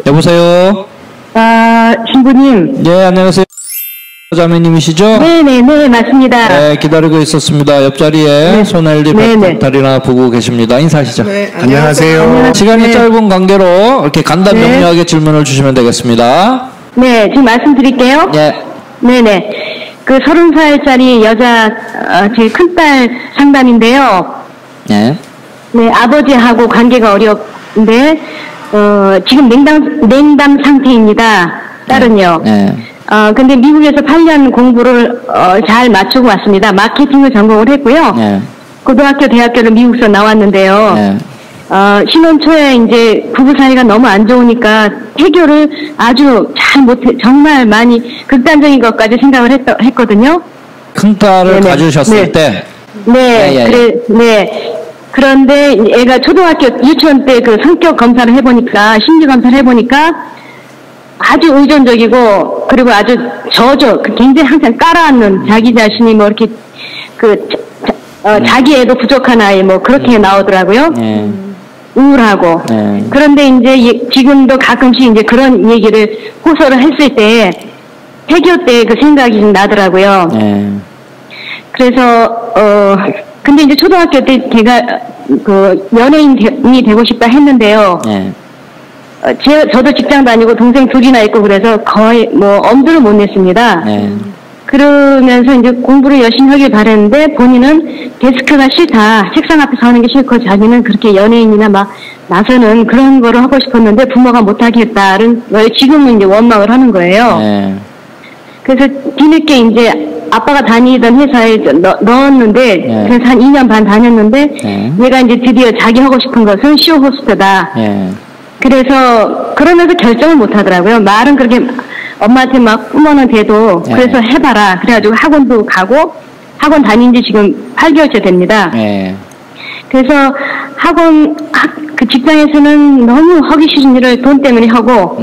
여보세요? 신부님. 네, 안녕하세요. 자매님이시죠? 네네네, 맞습니다. 네, 기다리고 있었습니다. 옆자리에 손엘리 백달이나 보고 계십니다. 인사하시죠. 네, 안녕하세요. 시간이 네. 짧은 관계로 이렇게 간단 명료하게 질문을 주시면 되겠습니다. 네, 지금 말씀드릴게요. 네. 네네. 그 30살짜리 여자, 제 큰딸 상담인데요. 네. 네, 아버지하고 관계가 어렵는데, 지금 냉담 상태입니다. 딸은요. 네. 근데 미국에서 8년 공부를, 잘 마치고 왔습니다. 마케팅을 전공을 했고요. 네. 고등학교, 대학교를 미국에서 나왔는데요. 네. 신혼 초에 이제 부부 사이가 너무 안 좋으니까 해결을 아주 잘 못해, 정말 많이 극단적인 것까지 생각을 했거든요. 큰 딸을 네네. 가지셨을 네. 때. 네, 네. 그런데 애가 초등학교, 유치원 때 그 성격 검사를 해보니까, 심리 검사를 해보니까 아주 의존적이고, 그리고 아주 굉장히 항상 깔아앉는 자기 자신이 뭐 이렇게 자기 애도 부족한 아이 뭐 그렇게 나오더라고요. 네. 우울하고. 네. 그런데 이제 지금도 가끔씩 이제 그런 얘기를 호소를 했을 때 해교 때 그 생각이 좀 나더라고요. 네. 그래서 근데 이제 초등학교 때 제가 그 연예인이 되고 싶다 했는데요. 네. 저도 직장 다니고 동생 둘이나 있고 그래서 거의 뭐 엄두를 못 냈습니다. 네. 그러면서 이제 공부를 열심히 하길 바랬는데 본인은 데스크가 싫다. 책상 앞에서 하는 게 싫고 자기는 그렇게 연예인이나 막 나서는 그런 거를 하고 싶었는데 부모가 못하겠다는 걸 지금은 이제 원망을 하는 거예요. 네. 그래서 뒤늦게 이제 아빠가 다니던 회사에 넣었는데 네. 그래서 한 2년 반 다녔는데 네. 얘가 이제 드디어 자기 하고 싶은 것은 쇼 호스트다. 네. 그래서 그러면서 결정을 못 하더라고요. 말은 그렇게 엄마한테 막 뿜어는 대도 네. 그래서 해봐라. 그래가지고 학원도 가고 학원 다닌 지 지금 8개월째 됩니다. 네. 그래서 그 직장에서는 너무 하기 싫은 일을 돈 때문에 하고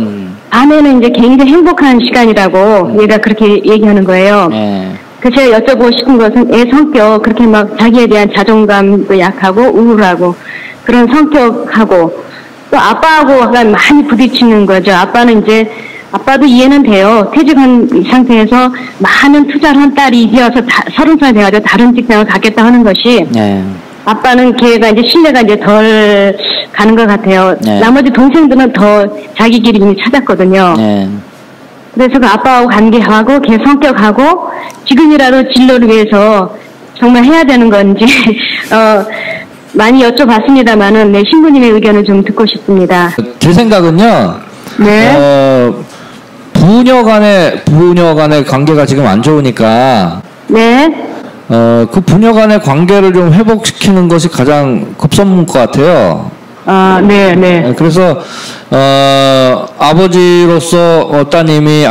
밤에는 이제 굉장히 행복한 시간이라고 얘가 그렇게 얘기하는 거예요. 네. 그래서 제가 여쭤보고 싶은 것은 애 성격 그렇게 막 자기에 대한 자존감도 약하고 우울하고 그런 성격하고 또 아빠하고 많이 부딪히는 거죠. 아빠도 이해는 돼요. 퇴직한 상태에서 많은 투자를 한 딸이 이어서 30살 돼가지고 다른 직장을 갖겠다 하는 것이 네. 아빠는 걔가 이제 신뢰가 이제 덜 가는 것 같아요. 네. 나머지 동생들은 더 자기 길이 이미 찾았거든요. 네. 그래서 그 아빠하고 관계하고 걔 성격하고 지금이라도 진로를 위해서 정말 해야 되는 건지 많이 여쭤봤습니다만은 네, 신부님의 의견을 좀 듣고 싶습니다. 제 생각은요. 네. 부녀 간의 관계가 지금 안 좋으니까 네. 그 부녀 간의 관계를 좀 회복시키는 것이 가장 급선무인 것 같아요. 네, 네. 그래서 아버지로서 따님이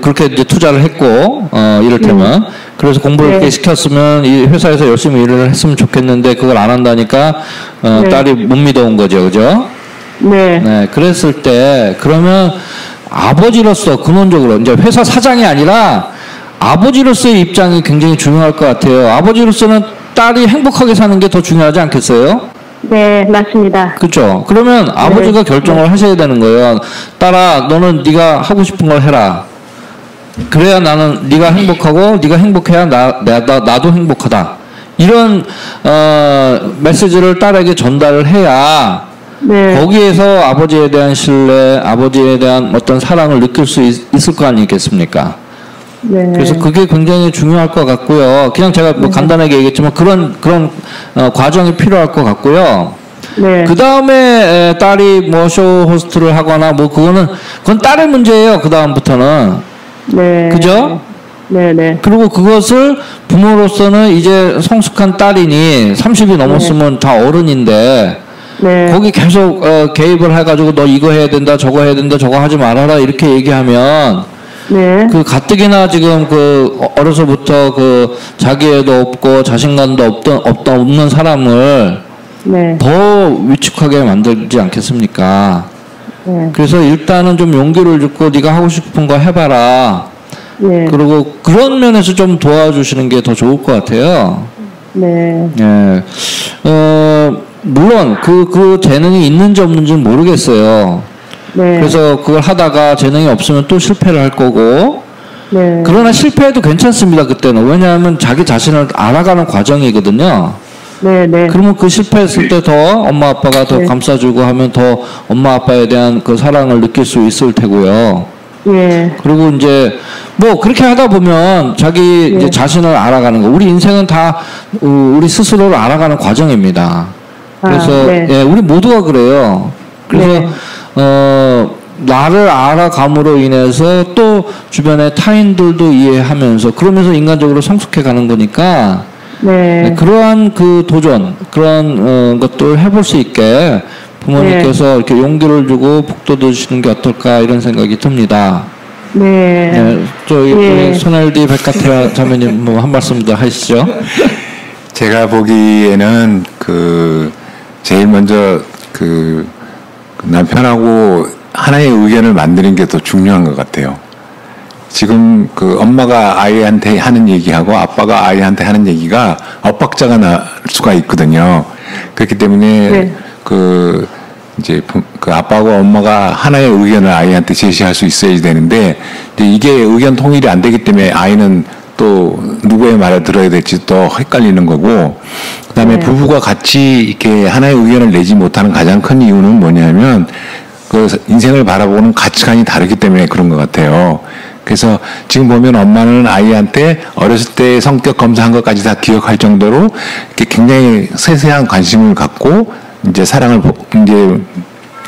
그렇게 이제 투자를 했고 이를테면 그래서 공부를 네. 이렇게 시켰으면 이 회사에서 열심히 일을 했으면 좋겠는데 그걸 안 한다니까 네. 딸이 못 믿어온 거죠, 그죠? 네. 네, 그랬을 때 그러면 아버지로서 근원적으로 이제 회사 사장이 아니라 아버지로서의 입장이 굉장히 중요할 것 같아요. 아버지로서는 딸이 행복하게 사는 게 더 중요하지 않겠어요? 네, 맞습니다. 그렇죠. 그러면 아버지가 결정을 하셔야 되는 거예요. 딸아, 너는 네가 하고 싶은 걸 해라. 그래야 나는 네가 행복하고 네가 행복해야 나도 행복하다. 이런 메시지를 딸에게 전달을 해야 네. 거기에서 아버지에 대한 신뢰, 아버지에 대한 어떤 사랑을 느낄 수 있을 거 아니겠습니까? 네. 그래서 그게 굉장히 중요할 것 같고요. 그냥 제가 뭐 간단하게 얘기했지만 그런 과정이 필요할 것 같고요. 네. 그 다음에 딸이 뭐 쇼 호스트를 하거나 뭐 그건 딸의 문제예요. 그 다음부터는. 네. 그죠? 네네. 그리고 그것을 부모로서는 이제 성숙한 딸이니 30이 넘었으면 다 어른인데 네. 거기 계속 개입을 해가지고 너 이거 해야 된다 저거 해야 된다 저거 하지 말아라 이렇게 얘기하면 네. 그 가뜩이나 지금 그 어려서부터 그 자기애도 없고 자신감도 없는 사람을 네. 더 위축하게 만들지 않겠습니까? 네. 그래서 일단은 좀 용기를 주고 네가 하고 싶은 거 해봐라. 네. 그리고 그런 면에서 좀 도와주시는 게 더 좋을 것 같아요. 네. 예. 물론 그 재능이 있는지 없는지는 모르겠어요. 네. 그래서 그걸 하다가 재능이 없으면 또 실패를 할 거고. 네. 그러나 실패해도 괜찮습니다. 그때는. 왜냐하면 자기 자신을 알아가는 과정이거든요. 네. 그러면 그 실패했을 때 더 엄마 아빠가 더 네. 감싸주고 하면 더 엄마 아빠에 대한 그 사랑을 느낄 수 있을 테고요. 예. 그리고 이제 뭐 그렇게 하다 보면 자기 이제 자신을 알아가는 거. 우리 인생은 다 우리 스스로를 알아가는 과정입니다. 그래서 네. 예, 우리 모두가 그래요. 그래서 네. 나를 알아감으로 인해서 또 주변의 타인들도 이해하면서 그러면서 인간적으로 성숙해 가는 거니까 네. 그러한 그 도전 그런 것들을 해볼 수 있게 부모님께서 이렇게 용기를 주고 북돋워 주시는 게 어떨까 이런 생각이 듭니다. 네. 네, 저희 예. 손엘디 백가태아 자매님 뭐 한 말씀 더 하시죠. 제가 보기에는 제일 먼저 남편하고 하나의 의견을 만드는 게 더 중요한 것 같아요. 지금 엄마가 아이한테 하는 얘기하고 아빠가 아이한테 하는 얘기가 엇박자가 날 수가 있거든요. 그렇기 때문에 네. 이제 아빠하고 엄마가 하나의 의견을 아이한테 제시할 수 있어야 되는데 이게 의견 통일이 안 되기 때문에 아이는 또 누구의 말을 들어야 될지 또 헷갈리는 거고 그다음에 네. 부부가 같이 이렇게 하나의 의견을 내지 못하는 가장 큰 이유는 뭐냐면 인생을 바라보는 가치관이 다르기 때문에 그런 것 같아요. 그래서 지금 보면 엄마는 아이한테 어렸을 때 성격 검사한 것까지 다 기억할 정도로 이렇게 굉장히 세세한 관심을 갖고 이제 사랑을 이제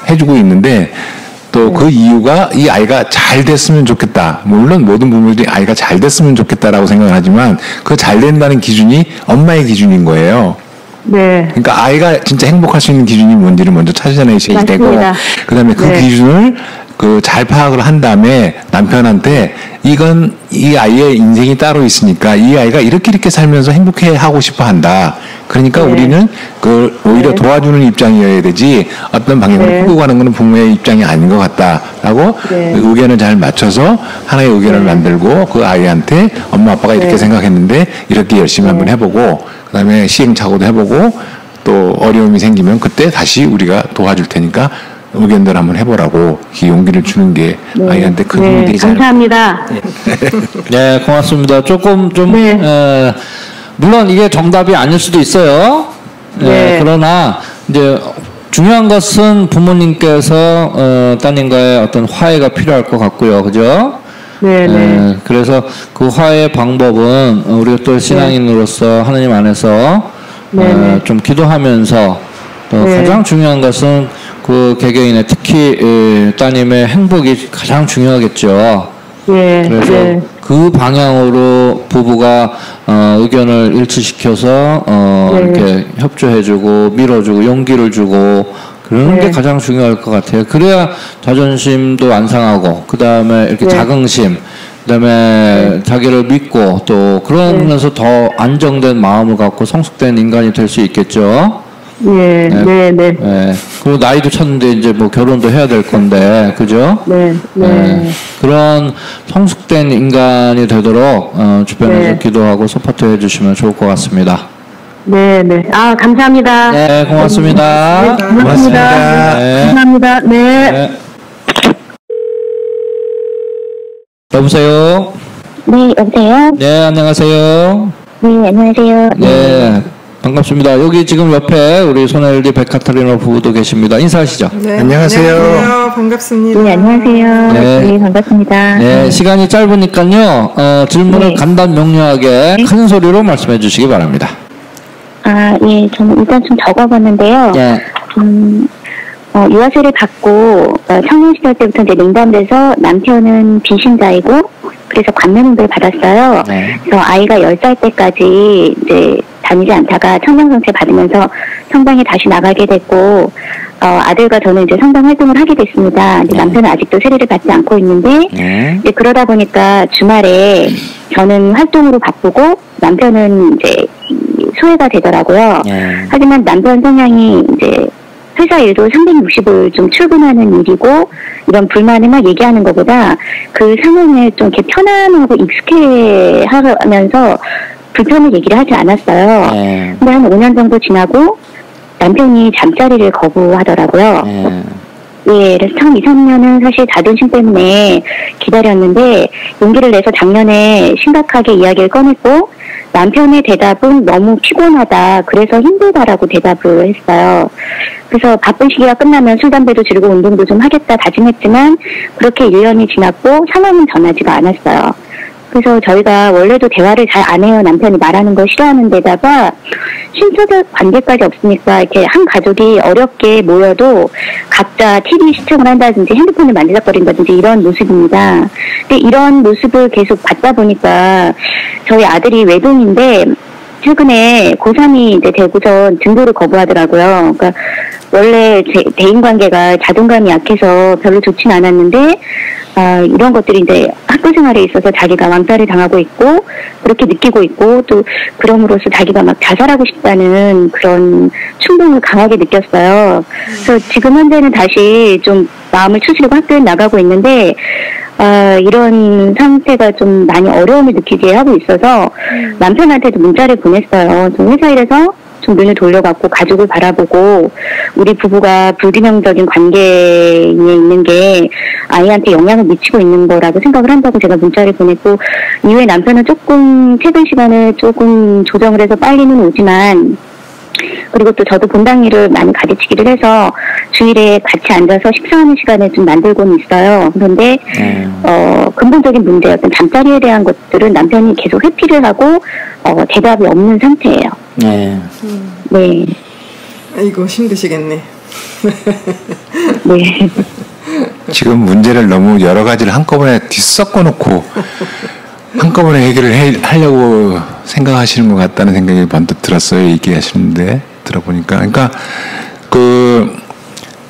해주고 있는데 또 그 이유가 이 아이가 잘 됐으면 좋겠다. 물론 모든 부모들이 아이가 잘 됐으면 좋겠다라고 생각을 하지만 그 잘 된다는 기준이 엄마의 기준인 거예요. 네. 그러니까 아이가 진짜 행복할 수 있는 기준이 뭔지를 먼저 찾아내셔야 되고 그다음에 그 네. 기준을 잘 파악을 한 다음에 남편한테 이 아이의 인생이 따로 있으니까 이 아이가 이렇게 살면서 행복해 하고 싶어 한다. 그러니까 네. 우리는 오히려 네. 도와주는 입장이어야 되지 어떤 방향으로 네. 끌고 가는 것은 부모의 입장이 아닌 것 같다라고 네. 의견을 잘 맞춰서 하나의 의견을 만들고 그 아이한테 엄마 아빠가 이렇게 네. 생각했는데 이렇게 열심히 한번 해보고 그다음에 시행착오도 해보고 또 어려움이 생기면 그때 다시 우리가 도와줄 테니까 의견들 한번 해보라고 용기를 주는 게 아이한테 큰 힘이 되지 않을까. 감사합니다. 네, 고맙습니다. 조금 좀 네. 물론 이게 정답이 아닐 수도 있어요. 네. 그러나 이제 중요한 것은 부모님께서 따님과의 어떤 화해가 필요할 것 같고요, 그죠? 네. 그래서 그 화해 방법은 우리가 또 신앙인으로서 하나님 안에서 좀 기도하면서 또 가장 중요한 것은 그 개개인의 특히 따님의 행복이 가장 중요하겠죠. 그래서 그 방향으로 부부가 의견을 일치시켜서 이렇게 협조해주고 밀어주고 용기를 주고 그러는 게 가장 중요할 것 같아요. 그래야 자존심도 안 상하고 그 다음에 이렇게 자긍심, 그 다음에 자기를 믿고 또 그러면서 더 안정된 마음을 갖고 성숙된 인간이 될 수 있겠죠. 그리고 나이도 찼는데 이제 뭐 결혼도 해야 될 건데, 그죠? 그런 성숙된 인간이 되도록 주변에서 기도하고 서포트해 주시면 좋을 것 같습니다. 아, 감사합니다. 네, 고맙습니다. 고맙습니다. 네. 감사합니다. 네. 여보세요? 네, 여보세요? 네, 안녕하세요. 네, 안녕하세요. 네, 반갑습니다. 여기 지금 옆에 우리 손엘디 백카타리나 부부도 계십니다. 인사하시죠. 네, 안녕하세요. 반갑습니다. 네, 안녕하세요. 네. 네, 반갑습니다. 네, 시간이 짧으니까요. 질문을 간단 명료하게 큰 소리로 말씀해 주시기 바랍니다. 아, 예, 저는 일단 좀 적어봤는데요. 네. 유아세를 받고 청년 시절 때부터 이제 냉담돼서 남편은 빈신자이고 그래서 관면홍보를 받았어요. 그래서 아이가 10살 때까지 이제 다니지 않다가 청년정책 받으면서 성당에 다시 나가게 됐고 아들과 저는 이제 성당 활동을 하게 됐습니다. 남편은 아직도 세례를 받지 않고 있는데 이제 그러다 보니까 주말에 저는 활동으로 바쁘고 남편은 이제 소외가 되더라고요. 하지만 남편 성향이 이제 회사 일도 360을 좀 출근하는 일이고 이런 불만을 막 얘기하는 것보다 그 상황에 좀 이렇게 편안하고 익숙해 하면서 불편을 얘기를 하지 않았어요. 근데 한 5년 정도 지나고 남편이 잠자리를 거부하더라고요. 예, 그래서 처음 2, 3년은 사실 자존심 때문에 기다렸는데 용기를 내서 작년에 심각하게 이야기를 꺼냈고 남편의 대답은 너무 피곤하다, 그래서 힘들다라고 대답을 했어요. 그래서 바쁜 시기가 끝나면 술, 담배도 지르고 운동도 좀 하겠다 다짐했지만 그렇게 1년이 지났고 상황은 변하지가 않았어요. 그래서 저희가 원래도 대화를 잘 안 해요. 남편이 말하는 걸 싫어하는 데다가 신체적 관계까지 없으니까 이렇게 한 가족이 어렵게 모여도 각자 TV 시청을 한다든지 핸드폰을 만지작거린다든지 이런 모습입니다. 근데 이런 모습을 계속 봤다 보니까 저희 아들이 외동인데 최근에 고3이 이제 되고서 등교를 거부하더라고요. 그러니까 원래 대인관계가 자존감이 약해서 별로 좋진 않았는데 이런 것들이 이제 학교 생활에 있어서 자기가 왕따를 당하고 있고 그렇게 느끼고 있고 또 그럼으로써 자기가 막 자살하고 싶다는 그런 충동을 강하게 느꼈어요. 그래서 지금 현재는 다시 좀 마음을 추스리고 학교에 나가고 있는데 이런 상태가 좀 많이 어려움을 느끼게 하고 있어서 남편한테도 문자를 보냈어요. 좀 회사 일에서 좀 눈을 돌려갖고 가족을 바라보고 우리 부부가 불균형적인 관계에 있는 게 아이한테 영향을 미치고 있는 거라고 생각을 한다고 제가 문자를 보냈고 이후에 남편은 조금 퇴근 시간을 조금 조정을 해서 빨리는 오지만 그리고 또 저도 본당일을 많이 가르치기를 해서 주일에 같이 앉아서 식사하는 시간을 좀 만들고는 있어요. 그런데 근본적인 문제, 어떤 잠자리에 대한 것들은 남편이 계속 회피를 하고 대답이 없는 상태예요. 네. 네. 아이고 힘드시겠네. 네. 지금 문제를 너무 여러 가지를 한꺼번에 뒤섞어 놓고 한꺼번에 해결을 하려고 생각하시는 것 같다는 생각이 번뜩 들었어요. 얘기하시는데 들어보니까. 그러니까 그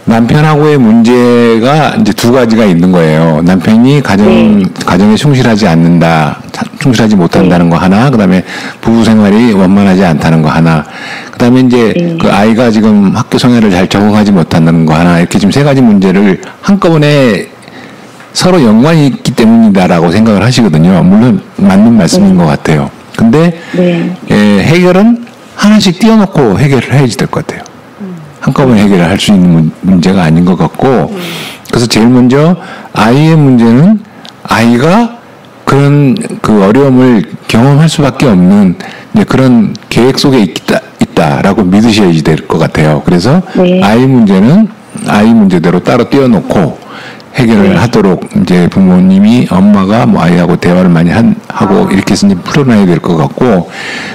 남편하고의 문제가 이제 두 가지가 있는 거예요. 남편이 가정에 충실하지 않는다, 충실하지 못한다는 거 하나, 그다음에 부부 생활이 원만하지 않다는 거 하나, 그다음에 이제 그 아이가 지금 학교 생활을 잘 적응하지 못한다는 거 하나, 이렇게 지금 세 가지 문제를 한꺼번에 서로 연관이 있기 때문이다라고 생각을 하시거든요. 물론 맞는 말씀인 것 같아요. 근데 해결은 하나씩 띄워놓고 해결을 해야지 될 것 같아요. 한꺼번에 해결을 할 수 있는 문제가 아닌 것 같고, 그래서 제일 먼저 아이의 문제는 아이가 그런 그 어려움을 경험할 수밖에 없는 그런 계획 속에 있다라고 믿으셔야지 될 것 같아요. 그래서 아이 문제는 아이 문제대로 따로 띄워놓고 해결을 하도록 이제 부모님이 엄마가 뭐 아이하고 대화를 많이 하고 이렇게 해서 이제 풀어놔야 될 것 같고,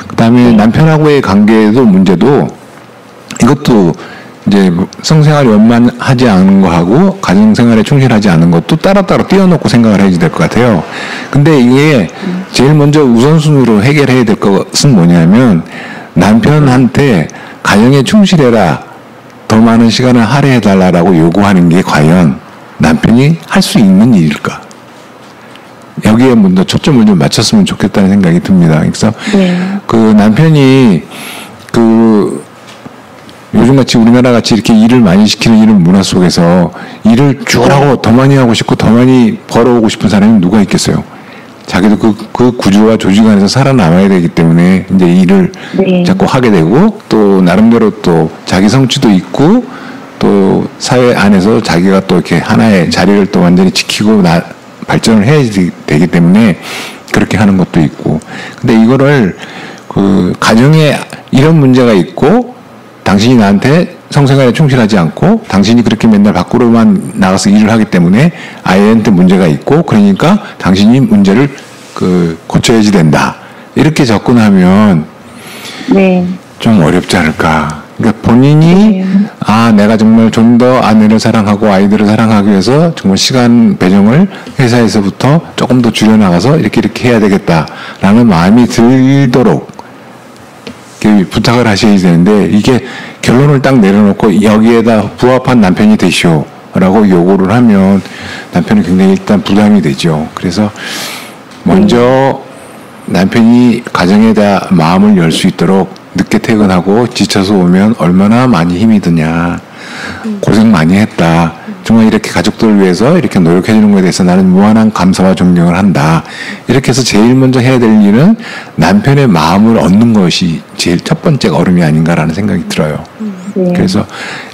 그다음에 남편하고의 관계도 문제도 이것도 이제 성생활이 원만하지 않은 거하고 가정생활에 충실하지 않은 것도 따로따로 띄워놓고 생각을 해야 될 것 같아요. 근데 이게 제일 먼저 우선순위로 해결해야 될 것은 뭐냐면 남편한테 가정에 충실해라, 더 많은 시간을 할애해달라고 요구하는 게 과연 남편이 할 수 있는 일일까? 여기에 먼저 초점을 좀 맞췄으면 좋겠다는 생각이 듭니다. 그래서 그 남편이 그 요즘같이 우리나라같이 이렇게 일을 많이 시키는 이런 문화 속에서 일을 쭉 하고 더 많이 하고 싶고 더 많이 벌어오고 싶은 사람이 누가 있겠어요? 자기도 그 구조와 조직 안에서 살아남아야 되기 때문에 이제 일을 자꾸 하게 되고, 또 나름대로 또 자기 성취도 있고 또 사회 안에서 자기가 또 이렇게 하나의 자리를 또 완전히 지키고 발전을 해야 되기 때문에 그렇게 하는 것도 있고. 근데 이거를 그 가정에 이런 문제가 있고 당신이 나한테 성생활에 충실하지 않고 당신이 그렇게 맨날 밖으로만 나가서 일을 하기 때문에 아이한테 문제가 있고, 그러니까 당신이 문제를 고쳐야지 된다, 이렇게 접근하면 좀 어렵지 않을까. 그러니까 본인이 내가 정말 좀 더 아내를 사랑하고 아이들을 사랑하기 위해서 정말 시간 배정을 회사에서부터 조금 더 줄여나가서 이렇게 해야 되겠다라는 마음이 들도록 부탁을 하셔야 되는데, 이게 결론을 딱 내려놓고 여기에다 부합한 남편이 되시오라고 요구를 하면 남편이 굉장히 일단 부담이 되죠. 그래서 먼저 남편이 가정에 대한 마음을 열 수 있도록, 늦게 퇴근하고 지쳐서 오면 얼마나 많이 힘이 드냐, 고생 많이 했다, 정말 이렇게 가족들을 위해서 이렇게 노력해 주는 것에 대해서 나는 무한한 감사와 존경을 한다, 이렇게 해서 제일 먼저 해야 될 일은 남편의 마음을 얻는 것이 제일 첫 번째 걸음이 아닌가라는 생각이 들어요. 그래서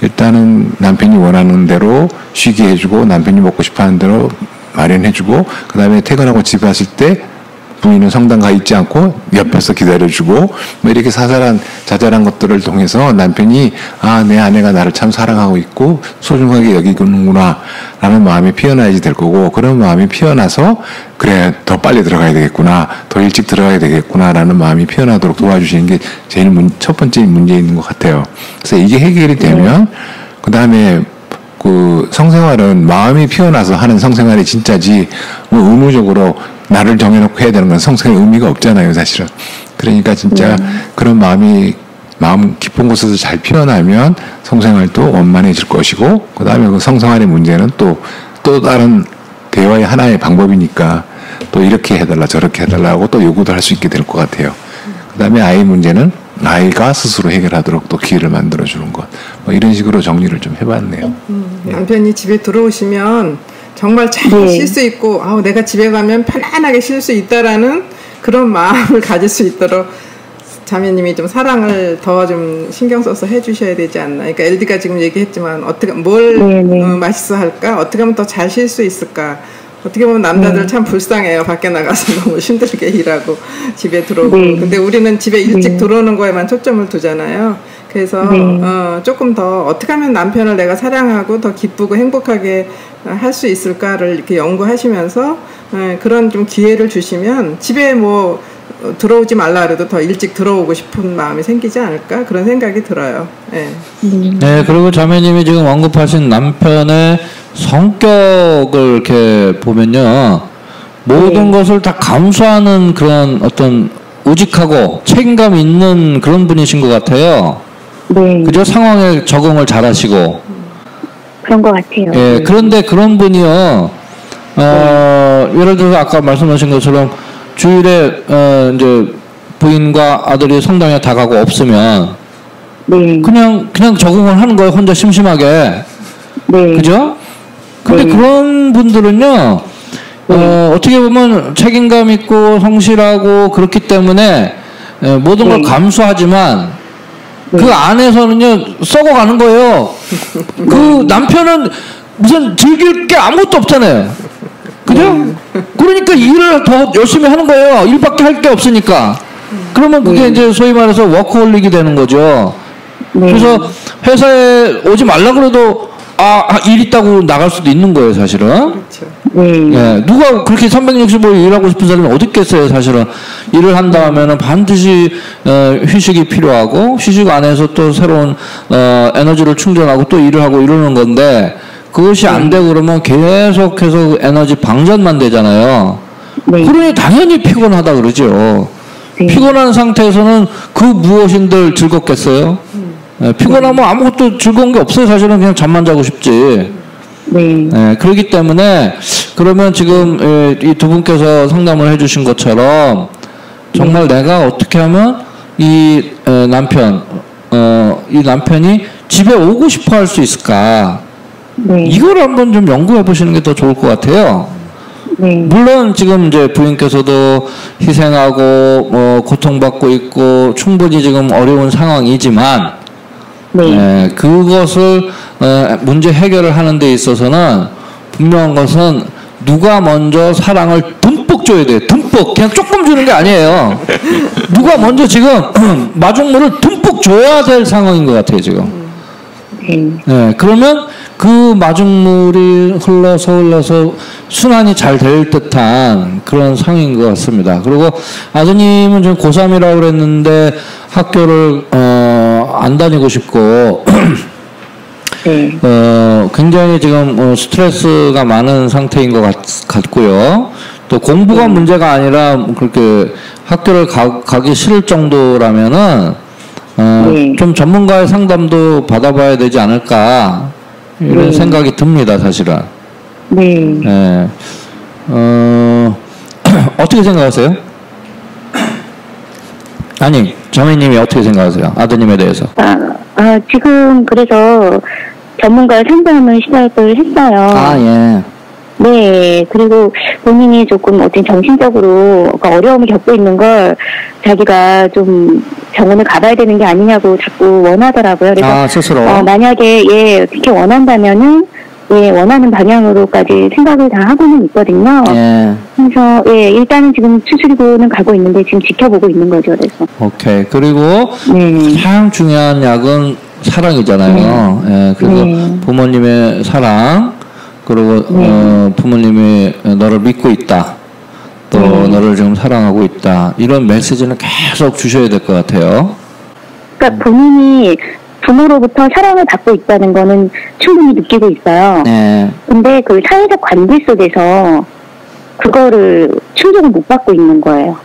일단은 남편이 원하는 대로 쉬게 해주고 남편이 먹고 싶어하는 대로 마련해주고 그 다음에 퇴근하고 집에 왔을 때 부인은 성당 가 있지 않고 옆에서 기다려주고 뭐 이렇게 자잘한 것들을 통해서 남편이 내 아내가 나를 참 사랑하고 있고 소중하게 여기는구나 라는 마음이 피어나야지 될 거고 그런 마음이 피어나서 그래 더 빨리 들어가야 되겠구나 더 일찍 들어가야 되겠구나 라는 마음이 피어나도록 도와주시는 게 제일 첫 번째 문제인 것 같아요. 그래서 이게 해결이 되면 그 다음에 그 성생활은 마음이 피어나서 하는 성생활이 진짜지 뭐 의무적으로 나를 정해놓고 해야 되는 건 성생활의 의미가 없잖아요, 사실은. 그러니까 진짜 그런 마음 깊은 곳에서 잘 피어나면 성생활도 원만해질 것이고 그 다음에 그 성생활의 문제는 또 다른 대화의 하나의 방법이니까 또 이렇게 해달라 저렇게 해달라고 또 요구도 할 수 있게 될 것 같아요. 그 다음에 아이 문제는 아이가 스스로 해결하도록 또 기회를 만들어주는 것. 뭐 이런 식으로 정리를 좀 해봤네요. 남편이 집에 들어오시면 정말 잘 쉴 수 있고 내가 집에 가면 편안하게 쉴 수 있다라는 그런 마음을 가질 수 있도록 자매님이 좀 사랑을 더 좀 신경 써서 해주셔야 되지 않나. 그러니까 LD가 지금 얘기했지만 어떻게 뭘 맛있어 할까? 어떻게 하면 더 잘 쉴 수 있을까? 어떻게 보면 남자들 참 불쌍해요. 밖에 나가서 너무 힘들게 일하고 집에 들어오고. 근데 우리는 집에 일찍 들어오는 거에만 초점을 두잖아요. 그래서 조금 더 어떻게 하면 남편을 내가 사랑하고 더 기쁘고 행복하게 할 수 있을까를 이렇게 연구하시면서 그런 좀 기회를 주시면 집에 뭐 들어오지 말라 그래도 더 일찍 들어오고 싶은 마음이 생기지 않을까 그런 생각이 들어요. 네, 그리고 자매님이 지금 언급하신 남편의 성격을 이렇게 보면요, 모든 것을 다 감수하는 그런 어떤 우직하고 책임감 있는 그런 분이신 것 같아요. 그죠? 상황에 적응을 잘하시고. 그런 것 같아요. 예, 그런데 그런 분이요, 예를 들어서 아까 말씀하신 것처럼 주일에 이제 부인과 아들이 성당에 다 가고 없으면 그냥 적응을 하는 거예요. 혼자 심심하게. 그죠? 근데 그런 분들은요, 어떻게 보면 책임감 있고 성실하고 그렇기 때문에 모든 걸 감수하지만 그 안에서는요 썩어가는 거예요. 그 남편은 무슨 즐길 게 아무것도 없잖아요. 그죠? 그러니까 일을 더 열심히 하는 거예요. 일밖에 할 게 없으니까. 그러면 그게 이제 소위 말해서 워커홀릭이 되는 거죠. 그래서 회사에 오지 말라 그래도 일 있다고 나갈 수도 있는 거예요, 사실은. 그렇죠. 예, 누가 그렇게 365일 일하고 싶은 사람이 어디 있겠어요, 사실은. 일을 한다 하면은 반드시 휴식이 필요하고 휴식 안에서 또 새로운 에너지를 충전하고 또 일을 하고 이러는 건데 그것이 안 되고 그러면 계속해서 에너지 방전만 되잖아요. 그러니 당연히 피곤하다 그러죠. 피곤한 상태에서는 그 무엇인들 즐겁겠어요? 피곤하면 아무것도 즐거운 게 없어요. 사실은 그냥 잠만 자고 싶지. 그렇기 때문에 그러면 지금 이 두 분께서 상담을 해주신 것처럼 정말 내가 어떻게 하면 이 남편이 집에 오고 싶어 할 수 있을까? 이걸 한번 좀 연구해 보시는 게 더 좋을 것 같아요. 물론 지금 이제 부인께서도 희생하고 고통받고 있고 충분히 지금 어려운 상황이지만 그것을 문제 해결을 하는 데 있어서는 분명한 것은 누가 먼저 사랑을 듬뿍 줘야 돼요. 듬뿍. 그냥 조금 주는 게 아니에요. 누가 먼저 지금 마중물을 듬뿍 줘야 될 상황인 것 같아요, 지금. 그러면 그 마중물이 흘러서 순환이 잘 될 듯한 그런 상황인 것 같습니다. 그리고 아드님은 지금 고3이라고 그랬는데 학교를 안 다니고 싶고 굉장히 지금 스트레스가 많은 상태인 것 같고요. 또 공부가 문제가 아니라 그렇게 학교를 가기 싫을 정도라면은 좀 전문가의 상담도 받아봐야 되지 않을까 이런 생각이 듭니다, 사실은. 어떻게 생각하세요? 아니, 자매님이 어떻게 생각하세요? 아드님에 대해서. 지금 그래서 전문가의 상담을 시작을 했어요. 그리고 본인이 조금 어떤 정신적으로 어려움을 겪고 있는 걸 자기가 좀 병원을 가봐야 되는 게 아니냐고 자꾸 원하더라고요. 그래서 스스로. 만약에 그렇게 원한다면은 원하는 방향으로까지 생각을 다 하고는 있거든요. 그래서 일단은 지금 수술고는 가고 있는데 지금 지켜보고 있는 거죠. 그래서. 오케이. 그리고 가장 중요한 약은 사랑이잖아요. 그래서 부모님의 사랑, 그리고 부모님이 너를 믿고 있다. 또 너를 지금 사랑하고 있다. 이런 메시지는 계속 주셔야 될 것 같아요. 그러니까 본인이 부모로부터 사랑을 받고 있다는 거는 충분히 느끼고 있어요. 근데 그 사회적 관계 속에서 그거를 충족을 못 받고 있는 거예요.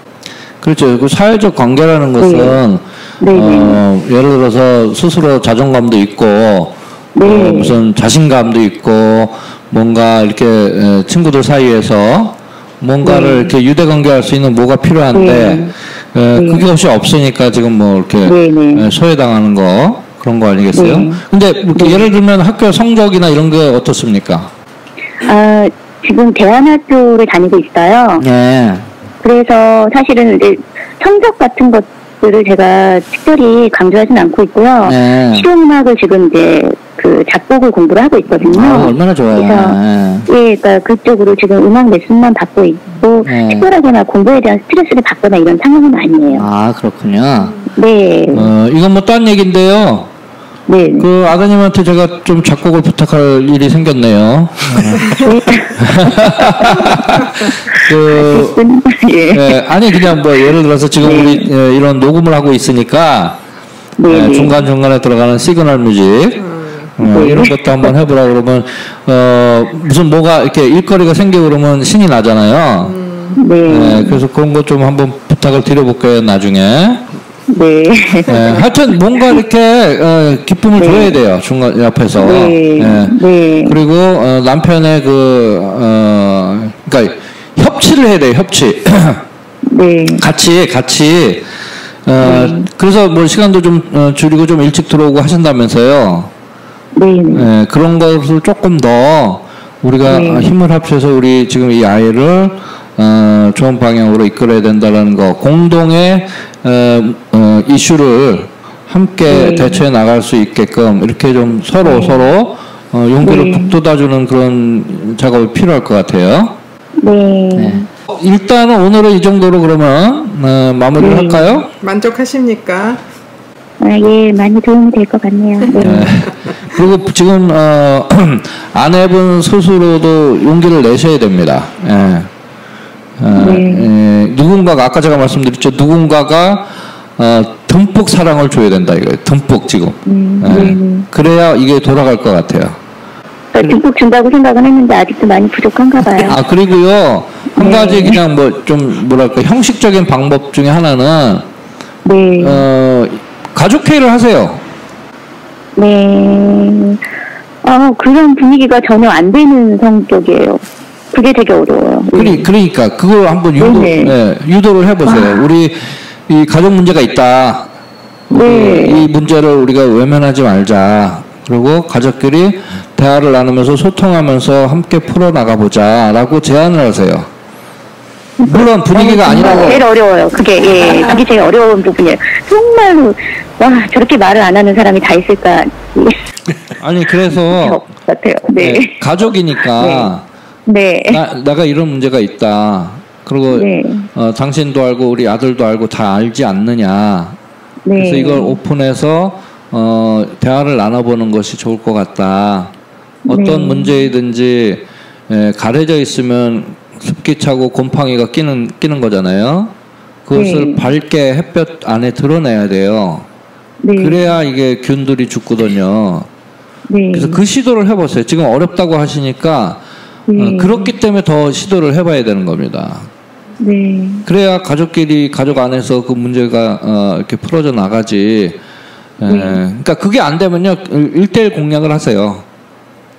그렇죠. 그 사회적 관계라는 것은 예를 들어서 스스로 자존감도 있고 무슨 자신감도 있고 뭔가 이렇게 친구들 사이에서 뭔가를 이렇게 유대관계할 수 있는 뭐가 필요한데 그게 혹시 없으니까 지금 뭐 이렇게 소외당하는 거 그런 거 아니겠어요? 근데 이렇게 예를 들면 학교 성적이나 이런 게 어떻습니까? 지금 대안학교를 다니고 있어요. 그래서 사실은 이제 성적 같은 것들을 제가 특별히 강조하진 않고 있고요. 실용음악을 지금 이제 그 작곡을 공부를 하고 있거든요. 얼마나 좋아요. 그래서 그러니까 그쪽으로 지금 음악 레슨만 받고 있고 특별하게 막 공부에 대한 스트레스를 받거나 이런 상황은 아니에요. 그렇군요. 네. 이건 뭐 딴 얘기인데요. 그 아드님한테 제가 좀 작곡을 부탁할 일이 생겼네요. 아니 그냥 뭐 예를 들어서 지금 우리 이런 녹음을 하고 있으니까 중간 중간에 들어가는 시그널 뮤직 이런 것도 한번 해보라 그러면 무슨 뭐가 이렇게 일거리가 생기고 그러면 신이 나잖아요. 그래서 그런 거 좀 한번 부탁을 드려볼게요 나중에. 하여튼 뭔가 이렇게 기쁨을 줘야 돼요 중간 옆에서. 그리고 남편의 그러니까 협치를 해야 돼요. 협치. 같이. 그래서 뭐 시간도 좀 줄이고 좀 일찍 들어오고 하신다면서요. 그런 것을 조금 더 우리가 힘을 합쳐서 우리 지금 이 아이를 좋은 방향으로 이끌어야 된다는 거, 공동의 이슈를 함께 대처해 나갈 수 있게끔 이렇게 좀 서로 용기를 북돋아주는 그런 작업이 필요할 것 같아요. 일단은 오늘은 이 정도로 그러면 마무리를 할까요? 만족하십니까? 많이 도움이 될 것 같네요. 그리고 지금 아내분 스스로도 용기를 내셔야 됩니다. 누군가가 아까 제가 말씀드렸죠. 누군가가 듬뿍 사랑을 줘야 된다 이거예요. 듬뿍 지금. 그래야 이게 돌아갈 것 같아요. 듬뿍 준다고 생각은 했는데 아직도 많이 부족한가 봐요. 그리고요 한 가지 그냥 뭐 좀 뭐랄까 형식적인 방법 중에 하나는 가족회의를 하세요. 그런 분위기가 전혀 안 되는 성격이에요. 그게 되게 어려워요. 그러니까 그걸 한번 유도를 해보세요. 우리 이 가족 문제가 있다. 이 문제를 우리가 외면하지 말자. 그리고 가족끼리 대화를 나누면서 소통하면서 함께 풀어나가보자 라고 제안을 하세요. 물론 분위기가 아니라고. 제일 어려워요. 그게 그게 제일 어려운 부분이에요. 정말로 저렇게 말을 안 하는 사람이 다 있을까. 아니 그래서 같아요. 가족이니까 내가 이런 문제가 있다. 그리고 당신도 알고 우리 아들도 알고 다 알지 않느냐. 그래서 이걸 오픈해서 대화를 나눠보는 것이 좋을 것 같다. 어떤 문제이든지 가려져 있으면 습기 차고 곰팡이가 끼는 거잖아요. 그것을 밝게 햇볕 안에 드러내야 돼요. 그래야 이게 균들이 죽거든요. 그래서 그 시도를 해보세요. 지금 어렵다고 하시니까 그렇기 때문에 더 시도를 해봐야 되는 겁니다. 그래야 가족끼리 가족 안에서 그 문제가 이렇게 풀어져 나가지. 그러니까 그게 안 되면요 1:1 공략을 하세요.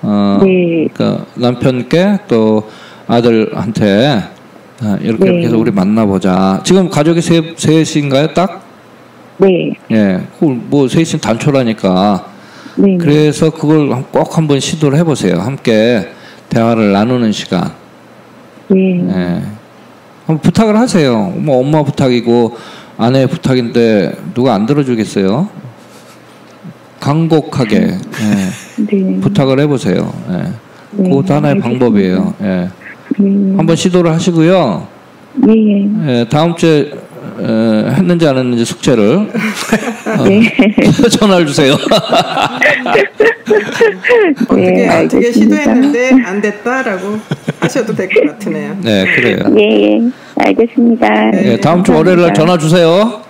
그러니까 남편께 또 아들한테 이렇게 해서 우리 만나보자. 지금 가족이 셋인가요, 딱? 뭐 셋이 단촐하니까. 그래서 그걸 꼭 한번 시도를 해보세요. 함께 대화를 나누는 시간. 한번 부탁을 하세요. 뭐 엄마 부탁이고 아내의 부탁인데 누가 안 들어주겠어요? 간곡하게 네. 부탁을 해보세요. 네, 그것도 하나의 알겠습니다. 방법이에요. 한번 시도를 하시고요. 네. 다음 주에 했는지 안 했는지 숙제를 전화를 주세요. 어떻게 시도했는데 안 됐다라고 하셔도 될 것 같으네요. 네, 그래요. 네, 알겠습니다. 네, 다음 주 월요일 날 전화 주세요.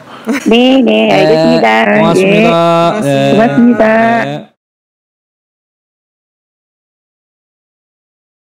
네, 알겠습니다. 고맙습니다. 고맙습니다. 네.